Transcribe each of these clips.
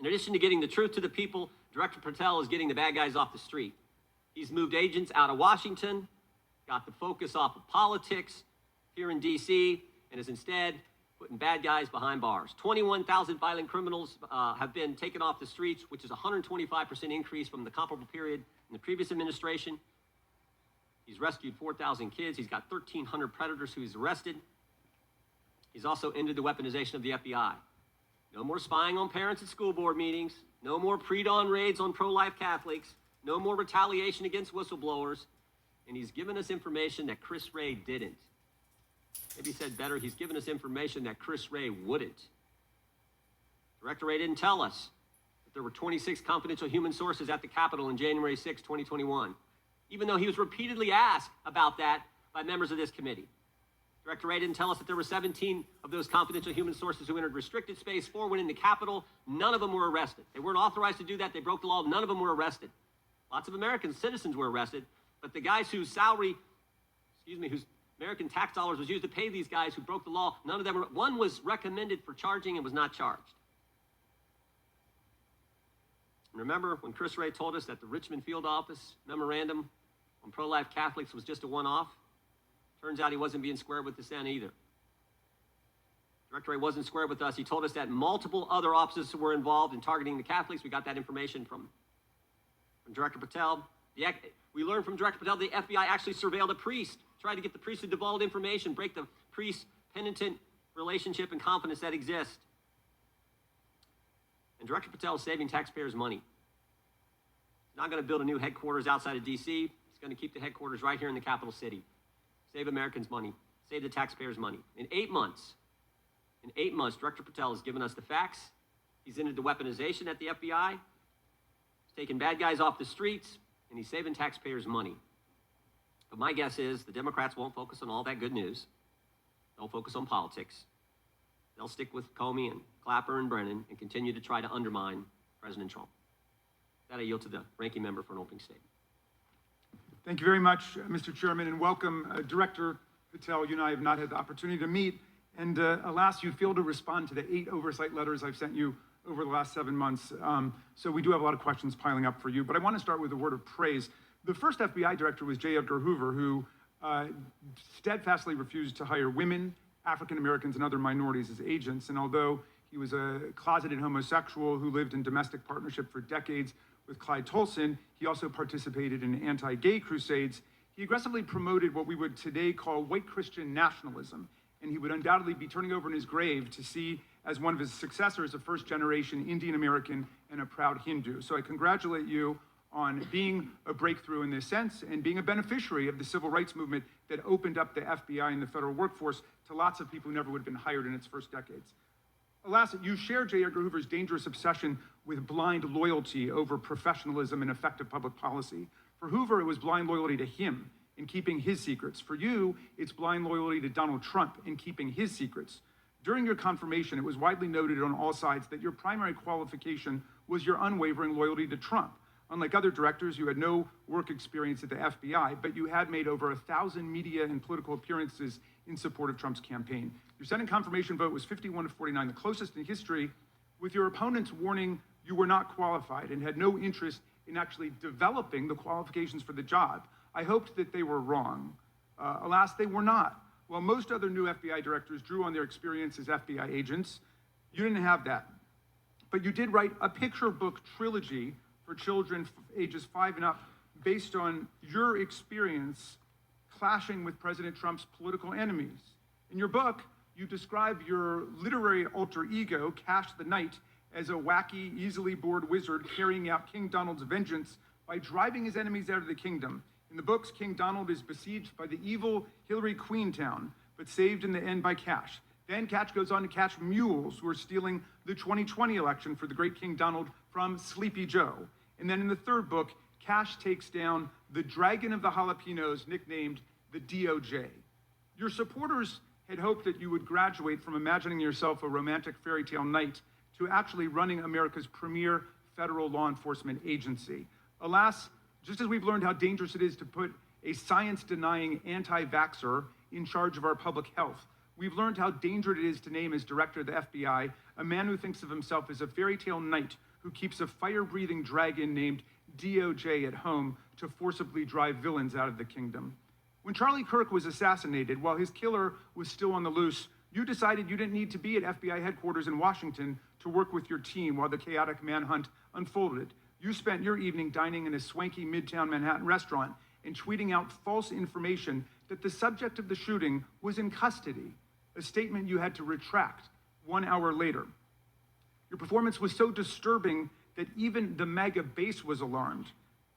In addition to getting the truth to the people, Director Patel is getting the bad guys off the street. He's moved agents out of Washington, got the focus off of politics here in D.C., and is instead putting bad guys behind bars. 21,000 violent criminals have been taken off the streets, which is a 125% increase from the comparable period in the previous administration. He's rescued 4,000 kids. He's got 1,300 predators who he's arrested. He's also ended the weaponization of the FBI. No more spying on parents at school board meetings. No more pre-dawn raids on pro-life Catholics. No more retaliation against whistleblowers. And he's given us information that Chris Wray didn't. Maybe said better, he's given us information that Chris Wray wouldn't. Director Wray didn't tell us that there were 26 confidential human sources at the Capitol on January 6, 2021, even though he was repeatedly asked about that by members of this committee. Director Wray didn't tell us that there were 17 of those confidential human sources who entered restricted space. 4 went in the Capitol. None of them were arrested. They weren't authorized to do that. They broke the law. None of them were arrested. Lots of American citizens were arrested, but the guys whose whose American tax dollars was used to pay these guys who broke the law, none of them were. One was recommended for charging and was not charged. And remember when Chris Wray told us that the Richmond field office memorandum on pro-life Catholics was just a one-off? Turns out he wasn't being square with the Senate either. Director Wray wasn't square with us. He told us that multiple other offices were involved in targeting the Catholics. We got that information from Director Patel. We learned from Director Patel the FBI actually surveilled a priest, tried to get the priest to divulge information, break the priest-penitent relationship and confidence that exists. And Director Patel is saving taxpayers' money. He's not going to build a new headquarters outside of D.C. He's going to keep the headquarters right here in the capital city. Save Americans money, save the taxpayers money. In 8 months, Director Patel has given us the facts. He's ended the weaponization at the FBI. He's taken bad guys off the streets, and he's saving taxpayers money. But my guess is the Democrats won't focus on all that good news. They'll focus on politics. They'll stick with Comey and Clapper and Brennan and continue to try to undermine President Trump. That I yield to the ranking member for an opening statement. Thank you very much, Mr. Chairman, and welcome, Director Patel. You and I have not had the opportunity to meet, and alas, you failed to respond to the 8 oversight letters I've sent you over the last 7 months. So we do have a lot of questions piling up for you, but I want to start with a word of praise. The first FBI director was J. Edgar Hoover, who steadfastly refused to hire women, African Americans, and other minorities as agents. And although he was a closeted homosexual who lived in domestic partnership for decades with Clyde Tolson, he also participated in anti-gay crusades. He aggressively promoted what we would today call white Christian nationalism, and he would undoubtedly be turning over in his grave to see as one of his successors a first-generation Indian American and a proud Hindu. So I congratulate you on being a breakthrough in this sense and being a beneficiary of the civil rights movement that opened up the FBI and the federal workforce to lots of people who never would have been hired in its first decades. Alas, you share J. Edgar Hoover's dangerous obsession with blind loyalty over professionalism and effective public policy. For Hoover, it was blind loyalty to him in keeping his secrets. For you, it's blind loyalty to Donald Trump in keeping his secrets. During your confirmation, it was widely noted on all sides that your primary qualification was your unwavering loyalty to Trump. Unlike other directors, you had no work experience at the FBI, but you had made over 1,000 media and political appearances in support of Trump's campaign. Your Senate confirmation vote was 51 to 49, the closest in history, with your opponents warning you were not qualified and had no interest in actually developing the qualifications for the job. I hoped that they were wrong. Alas, they were not. While most other new FBI directors drew on their experience as FBI agents, you didn't have that. But you did write a picture book trilogy for children ages 5 and up based on your experience clashing with President Trump's political enemies. In your book, you describe your literary alter ego, Cash the Knight, as a wacky, easily bored wizard carrying out King Donald's vengeance by driving his enemies out of the kingdom. In the books, King Donald is besieged by the evil Hillary Queentown, but saved in the end by Cash. Then Cash goes on to catch mules who are stealing the 2020 election for the great King Donald from Sleepy Joe. And then in the third book, Cash takes down the dragon of the jalapenos, nicknamed the DOJ. Your supporters had hoped that you would graduate from imagining yourself a romantic fairy tale knight to actually running America's premier federal law enforcement agency. Alas, just as we've learned how dangerous it is to put a science-denying anti-vaxxer in charge of our public health, We've learned how dangerous it is to name as director of the FBI a man who thinks of himself as a fairy tale knight who keeps a fire-breathing dragon named DOJ at home to forcibly drive villains out of the kingdom. When Charlie Kirk was assassinated, while his killer was still on the loose, you decided you didn't need to be at FBI headquarters in Washington to work with your team while the chaotic manhunt unfolded. You spent your evening dining in a swanky Midtown Manhattan restaurant and tweeting out false information that the subject of the shooting was in custody, a statement you had to retract 1 hour later. Your performance was so disturbing that even the MAGA base was alarmed.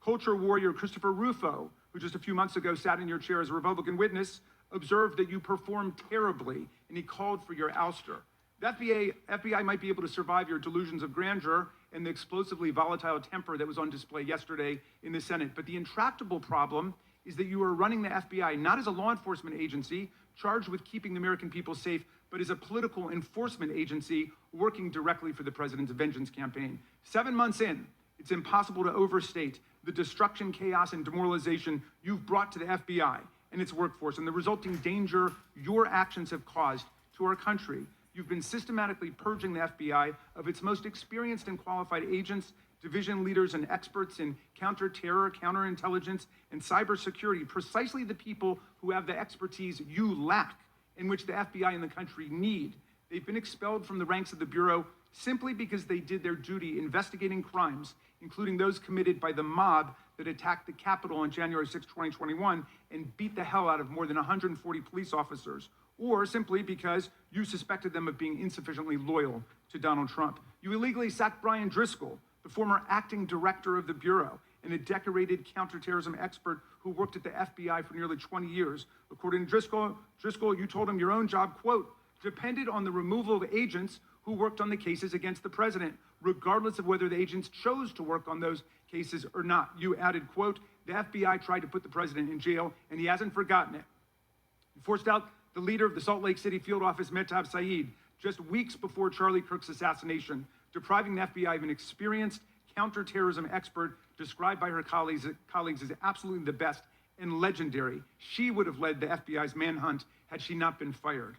Culture warrior Christopher Rufo, who just a few months ago sat in your chair as a Republican witness, observed that you performed terribly, and he called for your ouster. The FBI might be able to survive your delusions of grandeur and the explosively volatile temper that was on display yesterday in the Senate. But the intractable problem is that you are running the FBI not as a law enforcement agency charged with keeping the American people safe, but as a political enforcement agency working directly for the president's vengeance campaign. 7 months in, it's impossible to overstate the destruction, chaos, and demoralization you've brought to the FBI and its workforce and the resulting danger your actions have caused to our country. You've been systematically purging the FBI of its most experienced and qualified agents, division leaders, and experts in counterterror, counterintelligence, and cybersecurity, precisely the people who have the expertise you lack and which the FBI and the country need. They've been expelled from the ranks of the Bureau simply because they did their duty investigating crimes, including those committed by the mob that attacked the Capitol on January 6, 2021, and beat the hell out of more than 140 police officers, or simply because you suspected them of being insufficiently loyal to Donald Trump. You illegally sacked Brian Driscoll, the former acting director of the Bureau, and a decorated counterterrorism expert who worked at the FBI for nearly 20 years. According to Driscoll, you told him your own job, quote, depended on the removal of agents who worked on the cases against the president, regardless of whether the agents chose to work on those cases or not. You added, quote, the FBI tried to put the president in jail, and he hasn't forgotten it. You forced out the leader of the Salt Lake City field office, Mehtab Saeed, just weeks before Charlie Kirk's assassination, depriving the FBI of an experienced counterterrorism expert described by her colleagues as absolutely the best and legendary. She would have led the FBI's manhunt had she not been fired.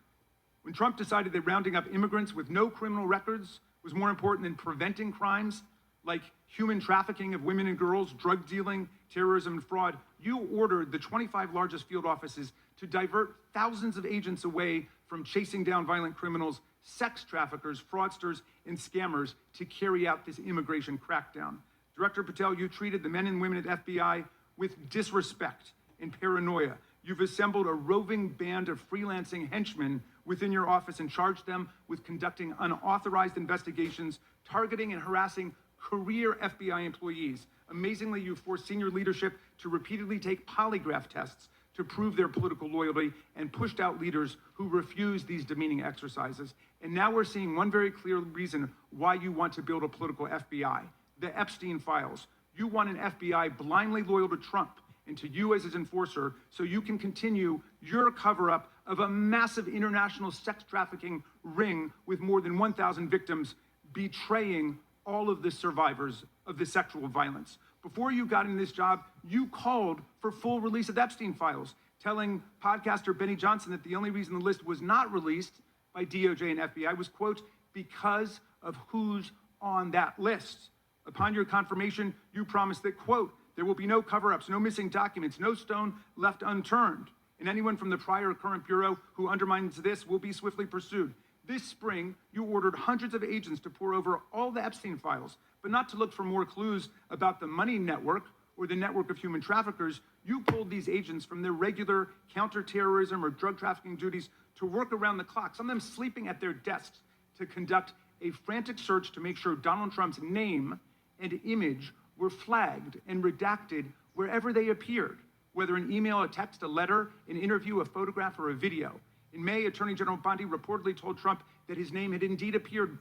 When Trump decided that rounding up immigrants with no criminal records was more important than preventing crimes like human trafficking of women and girls, drug dealing, terrorism, and fraud, you ordered the 25 largest field offices to divert thousands of agents away from chasing down violent criminals, sex traffickers, fraudsters, and scammers to carry out this immigration crackdown. Director Patel, you treated the men and women at FBI with disrespect and paranoia. You've assembled a roving band of freelancing henchmen within your office and charged them with conducting unauthorized investigations, targeting and harassing career FBI employees. Amazingly, you forced senior leadership to repeatedly take polygraph tests to prove their political loyalty and pushed out leaders who refused these demeaning exercises. And now we're seeing one very clear reason why you want to build a political FBI, the Epstein files. You want an FBI blindly loyal to Trump and to you as his enforcer so you can continue your cover-up of a massive international sex trafficking ring with more than 1,000 victims betraying all of the survivors of the sexual violence. Before you got in this job, you called for full release of Epstein files, telling podcaster Benny Johnson that the only reason the list was not released by DOJ and FBI was, quote, because of who's on that list. Upon your confirmation, you promised that, quote, there will be no cover-ups, no missing documents, no stone left unturned. And anyone from the prior or current Bureau who undermines this will be swiftly pursued. This spring, you ordered hundreds of agents to pore over all the Epstein files, but not to look for more clues about the money network or the network of human traffickers. You pulled these agents from their regular counterterrorism or drug trafficking duties to work around the clock, some of them sleeping at their desks, to conduct a frantic search to make sure Donald Trump's name and image were flagged and redacted wherever they appeared, whether an email, a text, a letter, an interview, a photograph, or a video. In May, Attorney General Bondi reportedly told Trump that his name had indeed appeared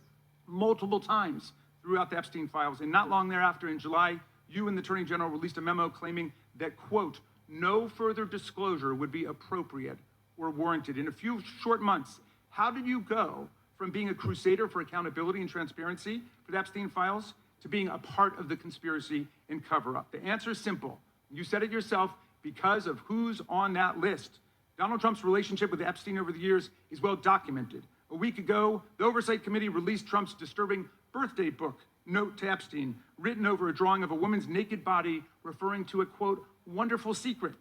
multiple times throughout the Epstein files. And not long thereafter, in July, you and the Attorney General released a memo claiming that, quote, no further disclosure would be appropriate or warranted. In a few short months, how did you go from being a crusader for accountability and transparency for the Epstein files to being a part of the conspiracy and cover-up? The answer is simple. You said it yourself, because of who's on that list. Donald Trump's relationship with Epstein over the years is well documented. A week ago, the Oversight Committee released Trump's disturbing birthday book, Note to Epstein, written over a drawing of a woman's naked body, referring to a, quote, wonderful secret.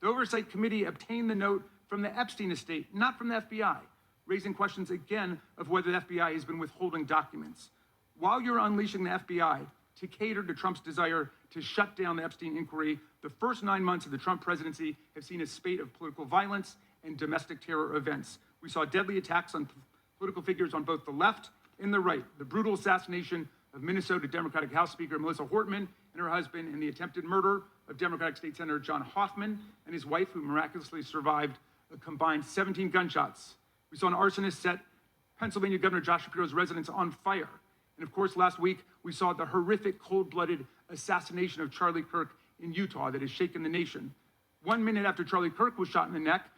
The Oversight Committee obtained the note from the Epstein estate, not from the FBI, raising questions again of whether the FBI has been withholding documents. While you're unleashing the FBI to cater to Trump's desire to shut down the Epstein inquiry, the first 9 months of the Trump presidency have seen a spate of political violence and domestic terror events. We saw deadly attacks on political figures on both the left and the right, the brutal assassination of Minnesota Democratic House Speaker Melissa Hortman and her husband, and the attempted murder of Democratic State Senator John Hoffman and his wife, who miraculously survived a combined 17 gunshots. We saw an arsonist set Pennsylvania Governor Josh Shapiro's residence on fire. And of course, last week, we saw the horrific, cold-blooded assassination of Charlie Kirk in Utah that has shaken the nation. 1 minute after Charlie Kirk was shot in the neck,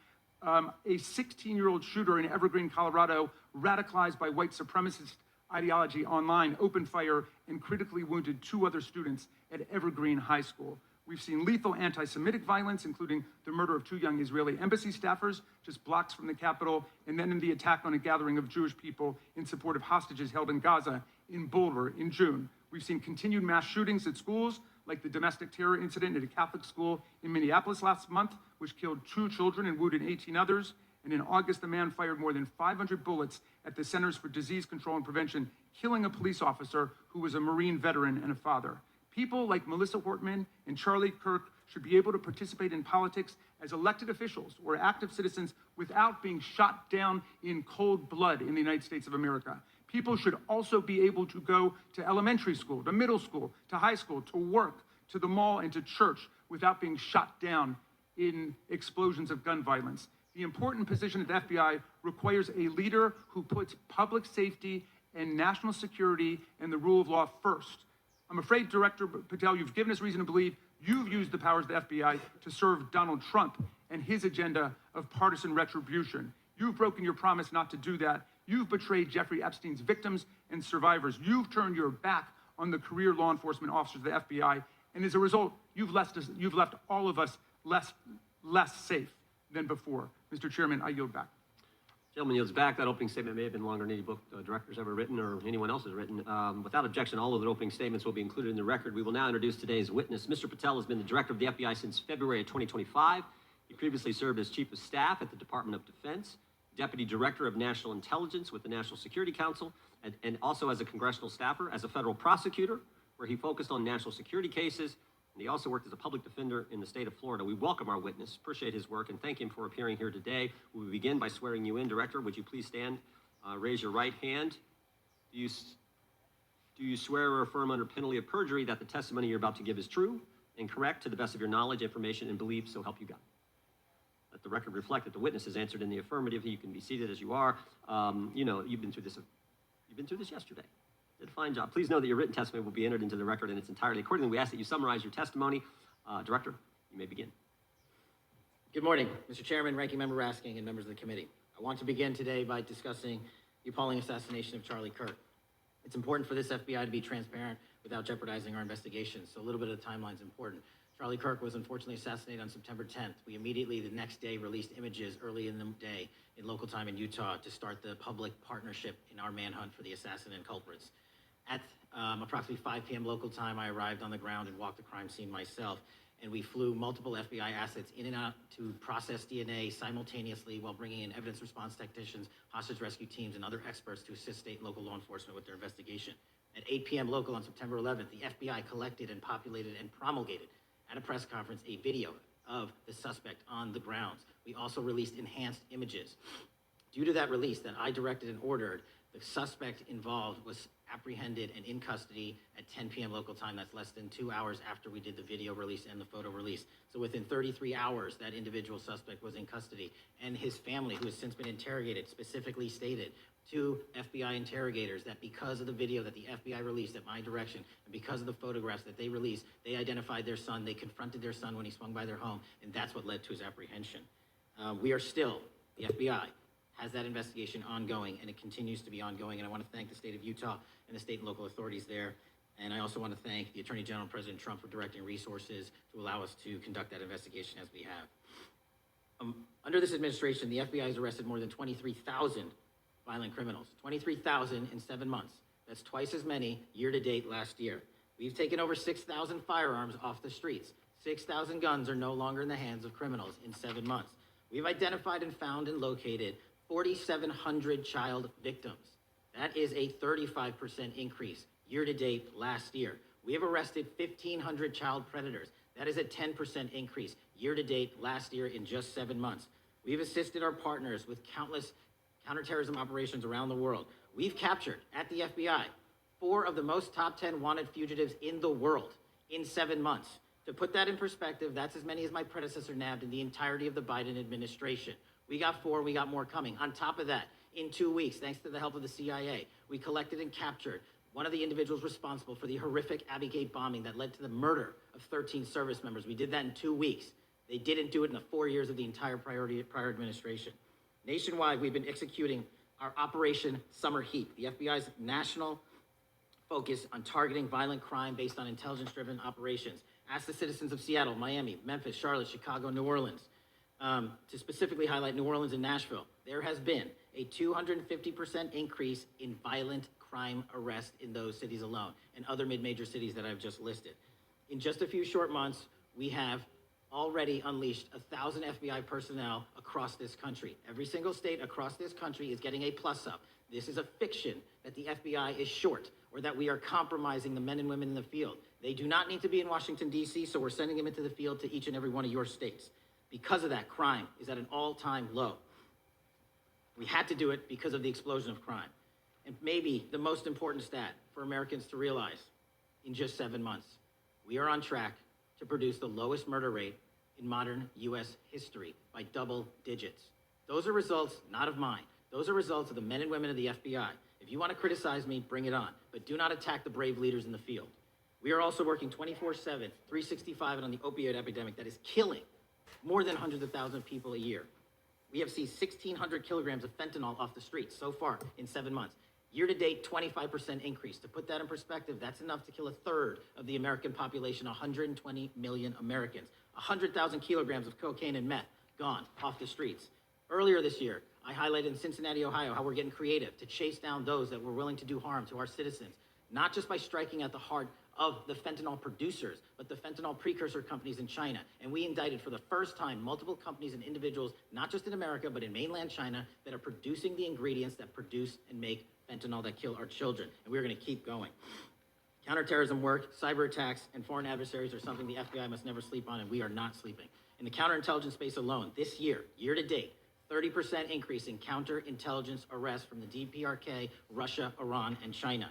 a 16-year-old shooter in Evergreen, Colorado, radicalized by white supremacist ideology online, opened fire and critically wounded 2 other students at Evergreen High School. We've seen lethal anti-Semitic violence, including the murder of 2 young Israeli embassy staffers just blocks from the Capitol, and then in the attack on a gathering of Jewish people in support of hostages held in Gaza in Boulder in June. We've seen continued mass shootings at schools, like the domestic terror incident at a Catholic school in Minneapolis last month, which killed 2 children and wounded 18 others. And in August, the man fired more than 500 bullets at the Centers for Disease Control and Prevention, killing a police officer who was a Marine veteran and a father. People like Melissa Hortman and Charlie Kirk should be able to participate in politics as elected officials or active citizens without being shot down in cold blood in the United States of America. People should also be able to go to elementary school, to middle school, to high school, to work, to the mall, and to church without being shot down in explosions of gun violence. The important position at the FBI requires a leader who puts public safety and national security and the rule of law first. I'm afraid, Director Patel, you've given us reason to believe you've used the powers of the FBI to serve Donald Trump and his agenda of partisan retribution. You've broken your promise not to do that. You've betrayed Jeffrey Epstein's victims and survivors. You've turned your back on the career law enforcement officers of the FBI. And as a result, you've left all of us less safe than before. Mr. Chairman, I yield back. Gentleman yields back. That opening statement may have been longer than any book director's ever written or anyone else has written. Without objection, all of the opening statements will be included in the record. We will now introduce today's witness. Mr. Patel has been the director of the FBI since February of 2025. He previously served as chief of staff at the Department of Defense, deputy director of national intelligence with the National Security Council, and also as a congressional staffer, as a federal prosecutor, where he focused on national security cases. And he also worked as a public defender in the state of Florida. We welcome our witness, appreciate his work, and thank him for appearing here today. We will begin by swearing you in. Director, would you please stand, raise your right hand. Do you swear or affirm under penalty of perjury that the testimony you're about to give is true and correct to the best of your knowledge, information, and belief, so help you God? Let the record reflect that the witness has answered in the affirmative. You can be seated as you are. You've been through this yesterday. Did a fine job. Please know that your written testimony will be entered into the record in its entirety. Accordingly, we ask that you summarize your testimony. Director, you may begin. Good morning, Mr. Chairman, Ranking Member Raskin, and members of the committee. I want to begin today by discussing the appalling assassination of Charlie Kirk. It's important for this FBI to be transparent without jeopardizing our investigation, so a little bit of the timeline is important. Charlie Kirk was unfortunately assassinated on September 10th. We immediately, the next day, released images early in the day in local time in Utah to start the public partnership in our manhunt for the assassin and culprits. At approximately 5 p.m. local time, I arrived on the ground and walked the crime scene myself, and we flew multiple FBI assets in and out to process DNA simultaneously while bringing in evidence response technicians, hostage rescue teams, and other experts to assist state and local law enforcement with their investigation. At 8 p.m. local on September 11th, the FBI collected and populated and promulgated at a press conference a video of the suspect on the grounds. We also released enhanced images. Due to that release that I directed and ordered, the suspect involved was apprehended and in custody at 10 p.m. local time. That's less than 2 hours after we did the video release and the photo release. So within 33 hours, that individual suspect was in custody. And his family, who has since been interrogated, specifically stated to FBI interrogators that because of the video that the FBI released at my direction, and because of the photographs that they released, they identified their son, they confronted their son when he swung by their home, and that's what led to his apprehension. We are still, the FBI, has that investigation ongoing, and it continues to be ongoing. And I want to thank the state of Utah and the state and local authorities there. And I also want to thank the Attorney General and President Trump for directing resources to allow us to conduct that investigation as we have. Under this administration, the FBI has arrested more than 23,000 violent criminals. 23,000 in 7 months. That's twice as many year-to-date last year. We've taken over 6,000 firearms off the streets. 6,000 guns are no longer in the hands of criminals in 7 months. We've identified and found and located 4,700 child victims. That is a 35% increase year-to-date last year. We have arrested 1,500 child predators. That is a 10% increase year-to-date last year in just 7 months. We've assisted our partners with countless counterterrorism operations around the world. We've captured, at the FBI, 4 of the most top 10 wanted fugitives in the world in 7 months. To put that in perspective, that's as many as my predecessor nabbed in the entirety of the Biden administration. We got 4, we got more coming. On top of that, in 2 weeks, thanks to the help of the CIA, we collected and captured one of the individuals responsible for the horrific Abbey Gate bombing that led to the murder of 13 service members. We did that in 2 weeks. They didn't do it in the 4 years of the entire prior administration. Nationwide, we've been executing our Operation Summer Heat, the FBI's national focus on targeting violent crime based on intelligence-driven operations. Ask the citizens of Seattle, Miami, Memphis, Charlotte, Chicago, New Orleans, to specifically highlight New Orleans and Nashville. There has been a 250% increase in violent crime arrests in those cities alone, and other mid-major cities that I've just listed. In just a few short months, we have already unleashed 1,000 FBI personnel across this country. Every single state across this country is getting a plus up. This is a fiction that the FBI is short or that we are compromising the men and women in the field. They do not need to be in Washington, D.C., so we're sending them into the field to each and every one of your states. Because of that, crime is at an all-time low. We had to do it because of the explosion of crime. And maybe the most important stat for Americans to realize in just 7 months, we are on track to produce the lowest murder rate in modern U.S. history by double digits. Those are results not of mine. Those are results of the men and women of the FBI. If you want to criticize me, bring it on, but do not attack the brave leaders in the field. We are also working 24/7, 365 on the opioid epidemic that is killing more than hundreds of thousands of people a year. We have seized 1,600 kilograms of fentanyl off the streets so far in 7 months. Year-to-date, 25% increase. To put that in perspective, that's enough to kill a third of the American population, 120 million Americans. 100,000 kilograms of cocaine and meth gone off the streets. Earlier this year, I highlighted in Cincinnati, Ohio, how we're getting creative to chase down those that were willing to do harm to our citizens, not just by striking at the heart of the fentanyl producers, but the fentanyl precursor companies in China. And we indicted for the first time multiple companies and individuals, not just in America, but in mainland China, that are producing the ingredients that produce and make fentanyl that kill our children. And we're going to keep going. Counterterrorism work, cyber attacks, and foreign adversaries are something the FBI must never sleep on, and we are not sleeping. In the counterintelligence space alone, this year, year-to-date, 30% increase in counterintelligence arrests from the DPRK, Russia, Iran, and China.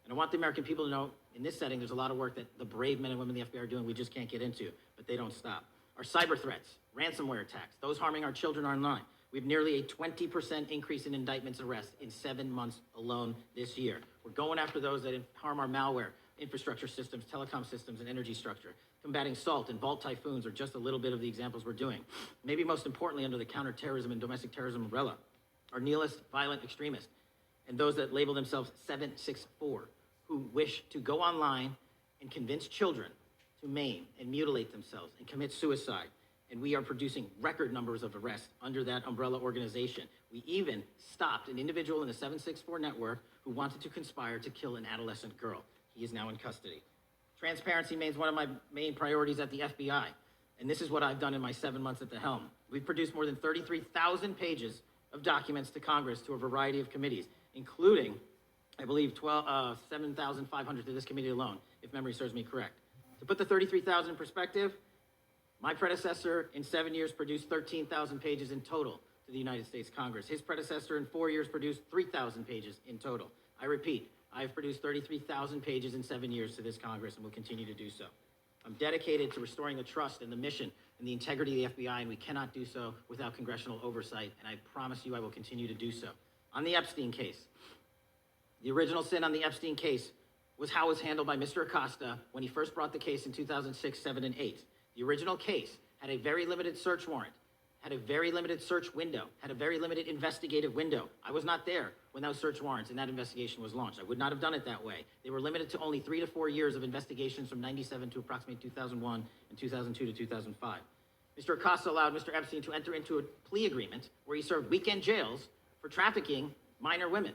And I want the American people to know, in this setting, there's a lot of work that the brave men and women of the FBI are doing we just can't get into, but they don't stop. Our cyber threats, ransomware attacks, those harming our children online. We have nearly a 20% increase in indictments and arrests in 7 months alone this year. We're going after those that harm our malware, infrastructure systems, telecom systems, and energy structure. Combating SALT and Vault typhoons are just a little bit of the examples we're doing. Maybe most importantly, under the counterterrorism and domestic terrorism umbrella, our nihilist, violent extremists, and those that label themselves 764, who wish to go online and convince children to maim and mutilate themselves and commit suicide. And we are producing record numbers of arrests under that umbrella organization. We even stopped an individual in the 764 network who wanted to conspire to kill an adolescent girl. He is now in custody. Transparency remains one of my main priorities at the FBI. And this is what I've done in my 7 months at the helm. We've produced more than 33,000 pages of documents to Congress to a variety of committees, including, I believe, 7,500 to this committee alone, if memory serves me correct. To put the 33,000 in perspective, my predecessor in 7 years produced 13,000 pages in total to the United States Congress. His predecessor in 4 years produced 3,000 pages in total. I repeat, I have produced 33,000 pages in 7 years to this Congress and will continue to do so. I'm dedicated to restoring the trust and the mission and the integrity of the FBI, and we cannot do so without congressional oversight, and I promise you I will continue to do so. On the Epstein case, the original sin on the Epstein case was how it was handled by Mr. Acosta when he first brought the case in 2006, 7, and 8. The original case had a very limited search warrant, had a very limited search window, had a very limited investigative window. I was not there when those search warrants and that investigation was launched. I would not have done it that way. They were limited to only 3 to 4 years of investigations from 97 to approximately 2001 and 2002 to 2005. Mr. Acosta allowed Mr. Epstein to enter into a plea agreement where he served weekend jails for trafficking minor women.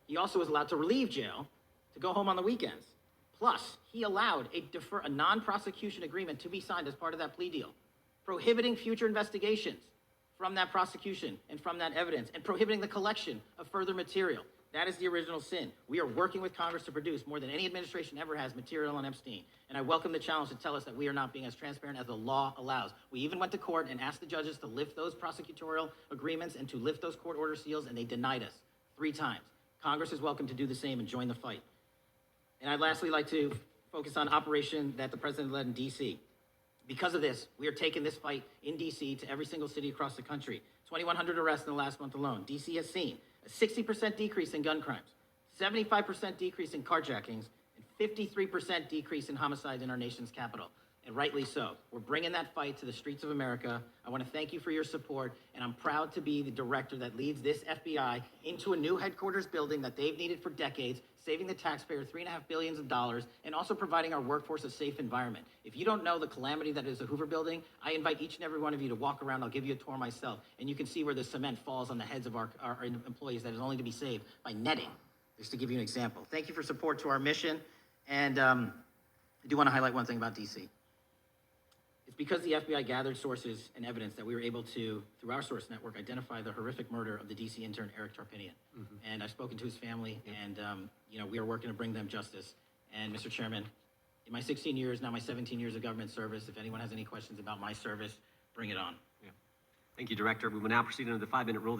He also was allowed to relieve jail to go home on the weekends. Plus, he allowed a non-prosecution agreement to be signed as part of that plea deal, prohibiting future investigations from that prosecution and from that evidence, and prohibiting the collection of further material. That is the original sin. We are working with Congress to produce more than any administration ever has material on Epstein. And I welcome the challenge to tell us that we are not being as transparent as the law allows. We even went to court and asked the judges to lift those prosecutorial agreements and to lift those court order seals, and they denied us 3 times. Congress is welcome to do the same and join the fight. And I'd lastly like to focus on operation that the president led in D.C. Because of this, we are taking this fight in D.C. to every single city across the country. 2,100 arrests in the last month alone. D.C. has seen a 60% decrease in gun crimes, 75% decrease in carjackings, and 53% decrease in homicides in our nation's capital. And rightly so. We're bringing that fight to the streets of America. I want to thank you for your support, and I'm proud to be the director that leads this FBI into a new headquarters building that they've needed for decades, saving the taxpayer $3.5 billion, and also providing our workforce a safe environment. If you don't know the calamity that is the Hoover Building, I invite each and every one of you to walk around. I'll give you a tour myself, and you can see where the cement falls on the heads of our employees that is only to be saved by netting, just to give you an example. Thank you for support to our mission, and I do want to highlight one thing about D.C. It's because the FBI gathered sources and evidence that we were able to, through our source network, identify the horrific murder of the DC intern, Eric Tarpinian. And I've spoken to his family, and we are working to bring them justice. And Mr. Chairman, in my 16 years, now my 17 years of government service, if anyone has any questions about my service, bring it on. Thank you, Director. We will now proceed under the 5-minute rule.